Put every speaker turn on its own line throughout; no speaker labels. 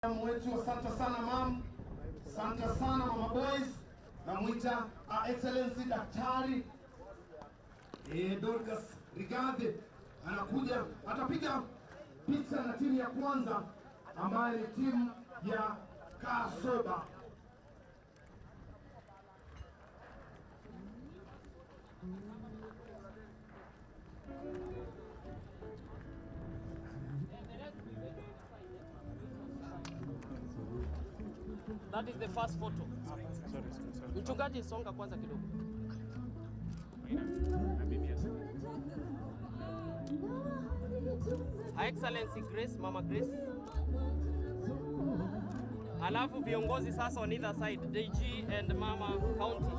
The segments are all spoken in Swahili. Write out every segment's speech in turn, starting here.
Mwetu, asante sana mam, asante sana mama boys, namuita excellency daktari Dorcas Rigadhe anakuja atapiga picha na timu ya kwanza ambayo ni timu ya Kasoba.
That is the first photo. Mchungaji songa kwanza kidogo. Her Excellency Grace, Mama Grace. Alafu viongozi sasa on either side, DG and Mama County.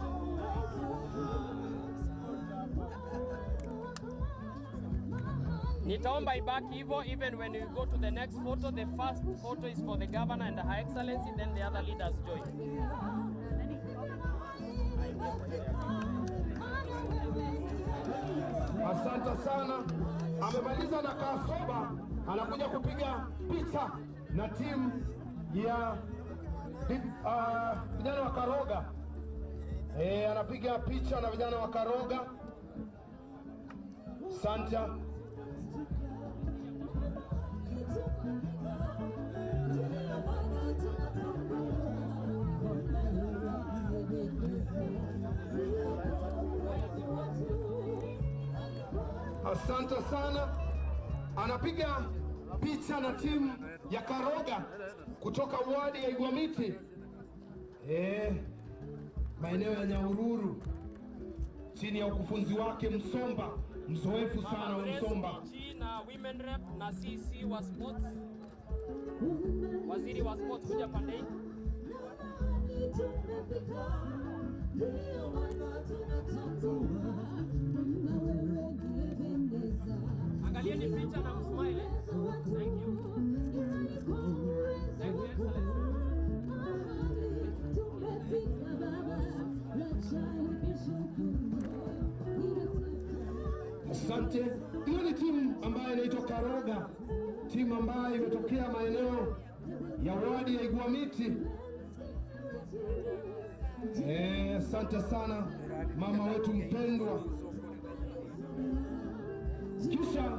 Nitaomba ibaki hivyo, even when you go to the next photo, the first photo is for the governor and Her Excellency, then the other leaders join.
Asante sana. Amemaliza na Kasoba, anakuja kupiga picha na timu ya vijana wa Karoga. Anapiga picha na vijana wa Karoga. Santa. Asante sana. Anapiga picha na timu ya Karoga kutoka wadi ya Igwamiti, maeneo ya Nyahururu, chini ya ukufunzi wake Msomba, mzoefu sana wa Msomba.
Na women rep na CC wa sports, waziri wa sports kuja pande hii. Angalieni picha na msmile. Thank you. Thank you, Excellency.
Asante. Hiyo ni timu ambayo inaitwa Karoga, timu ambayo imetokea maeneo ya wadi ya Igwamiti. Asante sana mama wetu mpendwa. Kisha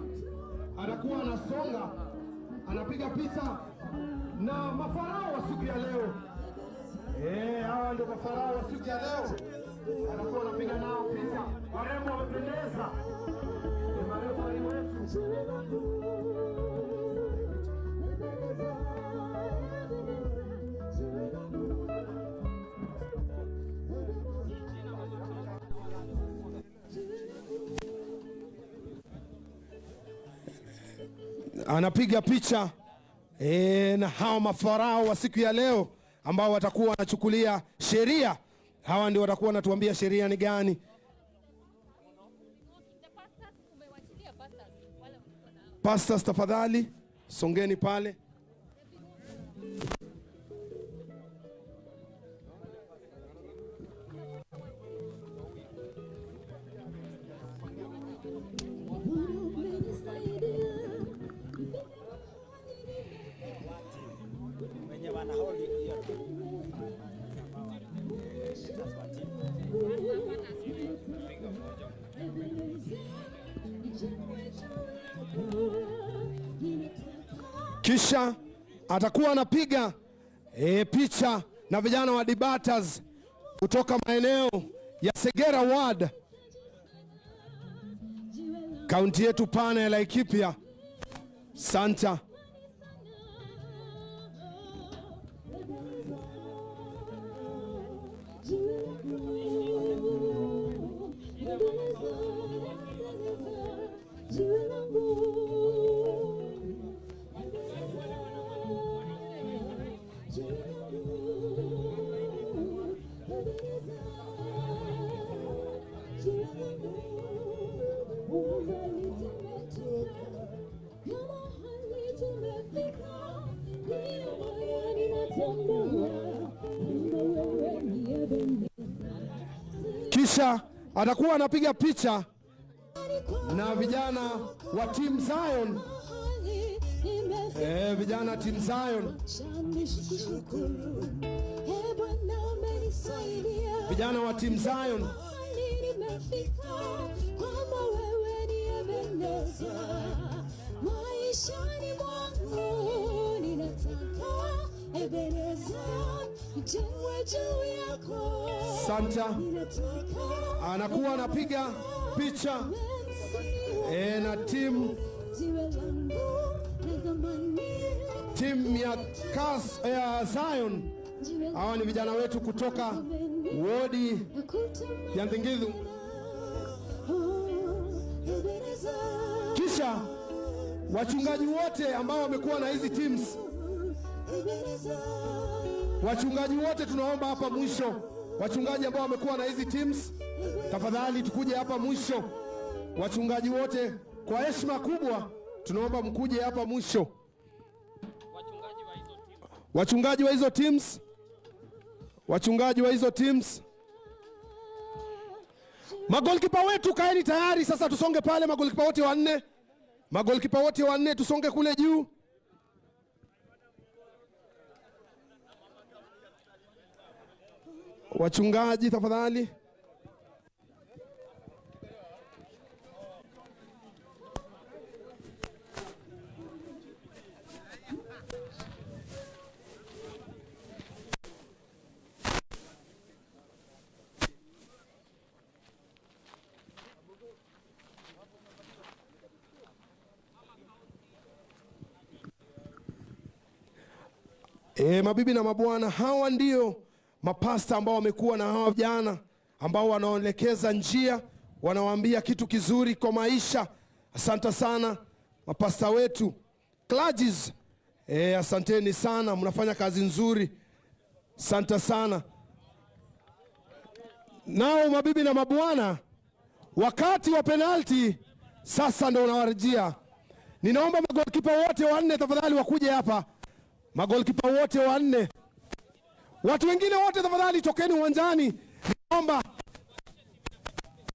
anakuwa anasonga, anapiga picha na mafarao wa siku ya leo. Hawa ndio mafarao wa siku ya leo. Anakuwa anapiga nao picha. Warembo wamependeza. Marefari wetu. Anapiga picha na hao mafarao wa siku ya leo ambao watakuwa wanachukulia sheria. Hawa ndio watakuwa wanatuambia sheria ni gani. Pastors tafadhali songeni pale. Kisha atakuwa anapiga picha na vijana wa debaters kutoka maeneo ya Segera Ward, kaunti yetu pana ya Laikipia. Santa. Kisha atakuwa anapiga picha na vijana wa Team Zion Vijana Team Zion. Vijana wa Team Zion. Santa anakuwa anapiga picha na timu ya Zion. Hawa ni vijana wetu kutoka wodi ya Ndingidhu. Kisha wachungaji wote ambao wamekuwa na hizi teams, wachungaji wote tunaomba hapa mwisho, wachungaji ambao wamekuwa na hizi teams, tafadhali tukuje hapa mwisho. Wachungaji wote kwa heshima kubwa tunaomba mkuje hapa mwisho. Wachungaji wa hizo teams, wachungaji wa hizo teams. Magolikipa wetu kaeni tayari sasa, tusonge pale. Magolikipa wote wanne, magolikipa wote wanne tusonge kule juu. Wachungaji tafadhali. Mabibi na mabwana, hawa ndio mapasta ambao wamekuwa na hawa vijana ambao wanaelekeza njia, wanawaambia kitu kizuri kwa maisha. Asante sana mapasta wetu. Clergies, asanteni sana, mnafanya kazi nzuri. Asante sana. Nao mabibi na mabwana, wakati wa penalti sasa ndio unawarejea. Ninaomba magolikipa wote wanne tafadhali wakuje hapa. Magolikipa wote wanne. Watu wengine wote tafadhali tokeni uwanjani. Naomba,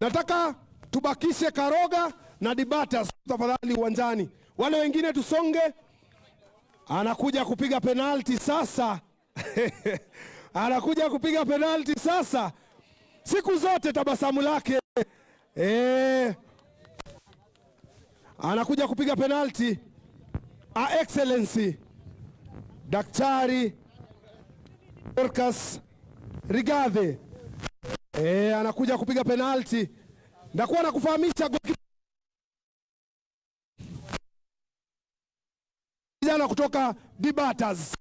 nataka tubakishe Karoga na Dibatas tafadhali uwanjani. Wale wengine tusonge. Anakuja kupiga penalti sasa. Anakuja kupiga penalti sasa. Siku zote tabasamu lake. Anakuja kupiga penalti. Excellency Daktari Dorcas Rigathi anakuja kupiga penalti. Ndakuwa na kufahamisha vijana kutoka Dibatas.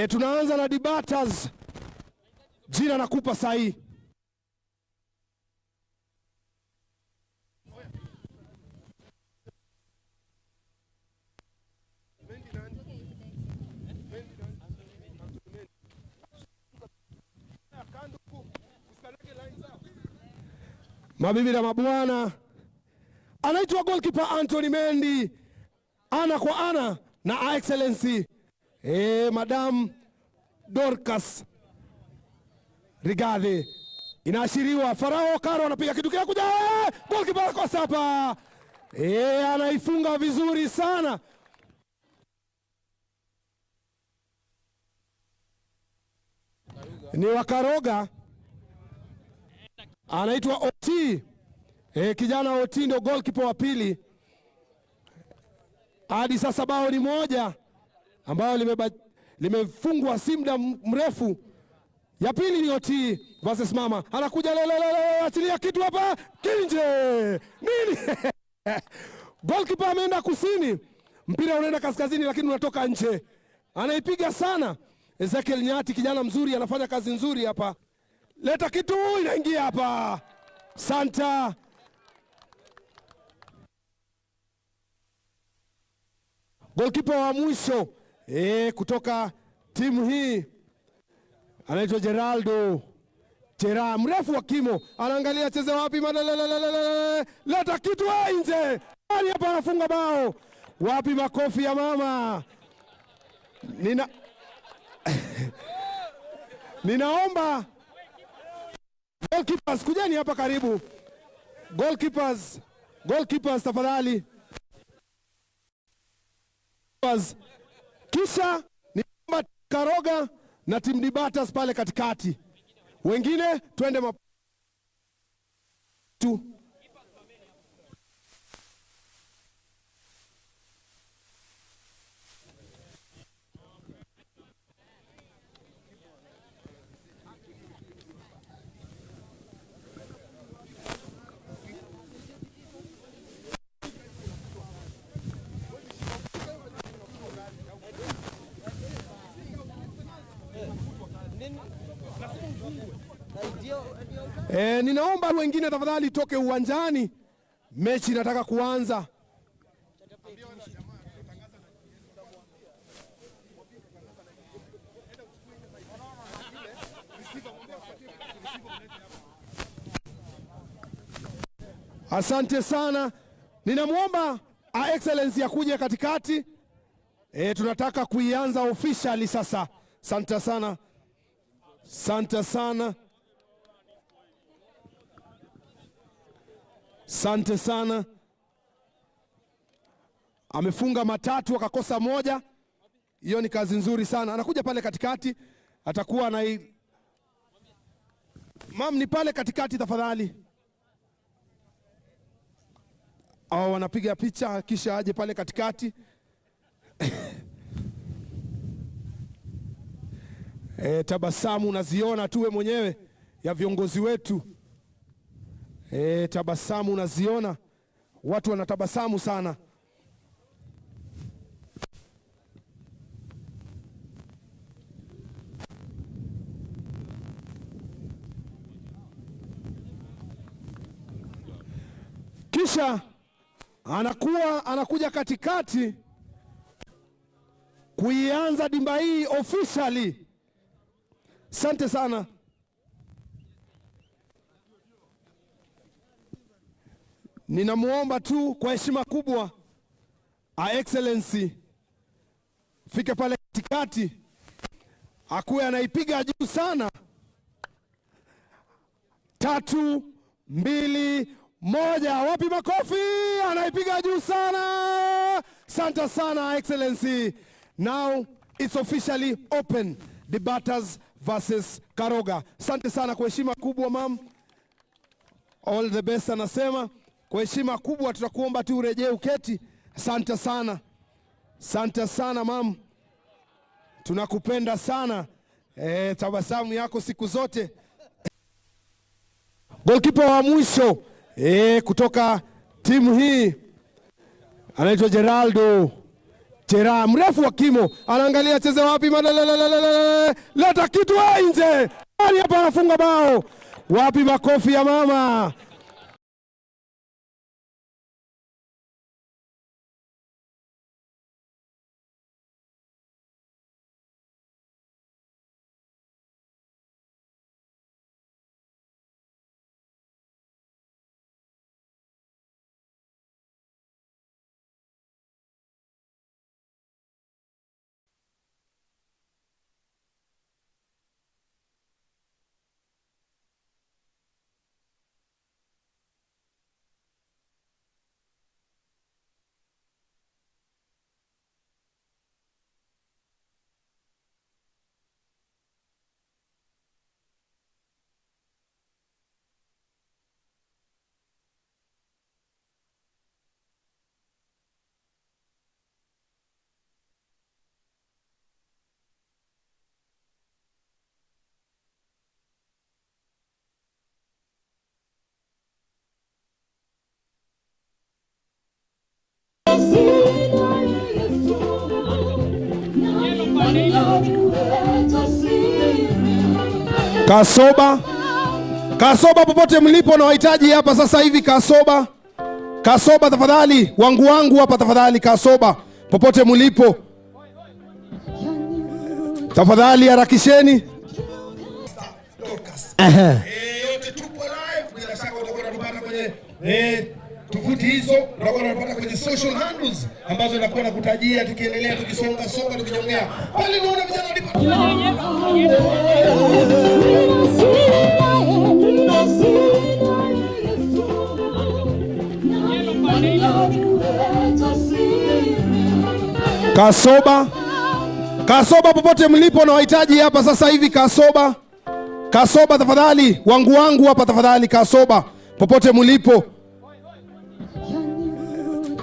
Tunaanza na Dibatas. Jina nakupa sahi. Mabibi na mabwana, anaitwa goalkeeper Anthony Mendy, ana kwa ana na excellency Madam Dorcas Rigathi. Inaashiriwa Farao Karo anapiga kitu kile kuja, goalkeeper anakosa hapa. Anaifunga vizuri sana. Ni Wakaroga, anaitwa Oti. Kijana Oti ndio goalkeeper wa pili. Hadi sasa bao ni moja ambao limefungwa si muda mrefu. Ya pili ni Oti versus Mama. Anakuja achilia kitu hapa kinje. Nini? Goalkeeper ameenda kusini. Mpira unaenda kaskazini lakini unatoka nje. Anaipiga sana. Ezekiel Nyati, kijana mzuri, anafanya kazi nzuri hapa. Leta kitu, inaingia hapa. Santa. Goalkeeper wa mwisho kutoka timu hii anaitwa Geraldo Tera, mrefu wa kimo. Anaangalia cheze wapi. Leta kitu nje. Nani hapa anafunga bao? Wapi makofi ya mama? Ninaomba goalkeepers kujeni hapa karibu. Goalkeepers Goalkeepers tafadhali. Kisha ni Karoga na Team Debaters pale katikati. Wengine twende tu. Ninaomba wengine tafadhali toke uwanjani. Mechi inataka kuanza. Asante sana. Ninamwomba Excellency akuje katikati. Tunataka kuianza officially sasa. Asante sana. Asante sana. Asante sana. Amefunga matatu akakosa moja. Hiyo ni kazi nzuri sana. Anakuja pale katikati. Atakuwa na Mam, ni pale katikati tafadhali. Au wanapiga picha kisha aje pale katikati. Tabasamu unaziona tuwe mwenyewe ya viongozi wetu. Tabasamu unaziona. Watu wanatabasamu sana. Kisha anakuja katikati kuianza dimba hii officially. Asante sana. Ninamuomba tu kwa heshima kubwa Excellency fike pale katikati, akuwe anaipiga juu sana. 3, 2, 1. Wapi makofi? Anaipiga juu sana. Asante sana Excellency. Now it's officially open. Debaters versus Karoga. Asante sana kwa heshima kubwa mam. All the best anasema. Kwa heshima kubwa tutakuomba tu urejee uketi. Asante sana. Asante sana mam. Tunakupenda sana. Tabasamu yako siku zote. Goalkeeper wa mwisho kutoka timu hii anaitwa Geraldo. Mrefu wa kimo. Anaangalia cheze wapi? Leta kitu nje. Nani hapa anafunga bao? Wapi makofi ya mama? Kasoba popote mlipo na wahitaji hapa sasa hivi. Kasoba tafadhali, wangu hapa tafadhali. Kasoba popote mlipo tafadhali harakisheni.
Dorcas. Yote tupo live, bila shaka utakuwa unatupata kwenye tovuti hizo, utakuwa unatupata kwenye social handles ambazo nakuwa nakutajia tukiendelea tukisonga tukijongea. Pale naona vijana ndipo.
Kasoba. Kasoba popote mlipo na wahitaji hapa sasa hivi Kasoba. Kasoba tafadhali, wangu hapa tafadhali Kasoba popote mlipo.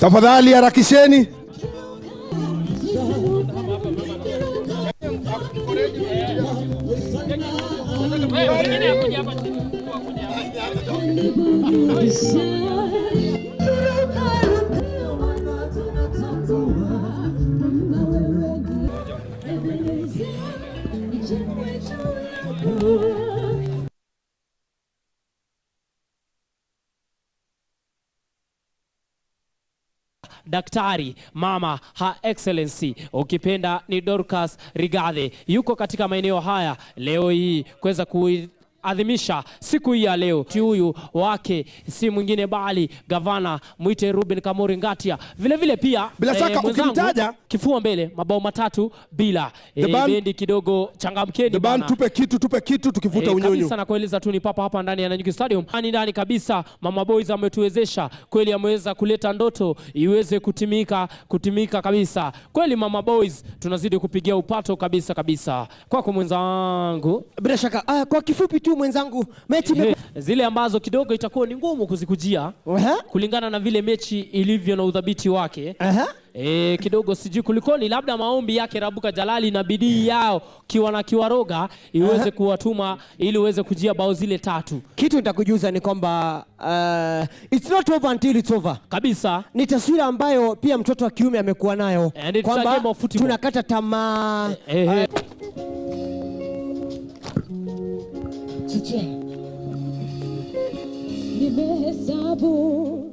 Tafadhali harakisheni.
Daktari Mama Her Excellency ukipenda ni Dorcas Rigathi yuko katika maeneo haya leo hii kuweza adhimisha siku hii ya leo. Huyu wake si mwingine bali gavana mwite Ruben Kamori Ngatia. Vile vile pia
bila shaka ukimtaja
kifua mbele mabao 3 bila bendi kidogo changamkeni
bana. Tupe kitu tukivuta unyonyo.
Kabisa na kueleza tu ni papa hapa ndani ya Nanyuki Stadium. Ndani kabisa Mama Boys ametuwezesha kweli, ameweza kuleta ndoto iweze kutimika kabisa. Kweli Mama Boys tunazidi kupigia upato kabisa. Kwako mwenzangu.
Bila shaka kwa kifupi tu mwenzangu, mechi
zile ambazo kidogo itakuwa ni ngumu kuzikujia kulingana na vile mechi ilivyo na udhabiti wake. Kidogo sijui kulikoni, labda maombi yake Rabuka Jalali na bidii yao kiwaroga iweze kuwatuma ili uweze kujia bao zile 3.
Kitu nitakujuza ni kwamba it's not over until it's over.
Kabisa.
Ni taswira ambayo pia mtoto wa kiume amekuwa nayo kwamba tunakata tamaa.
Nimehesabu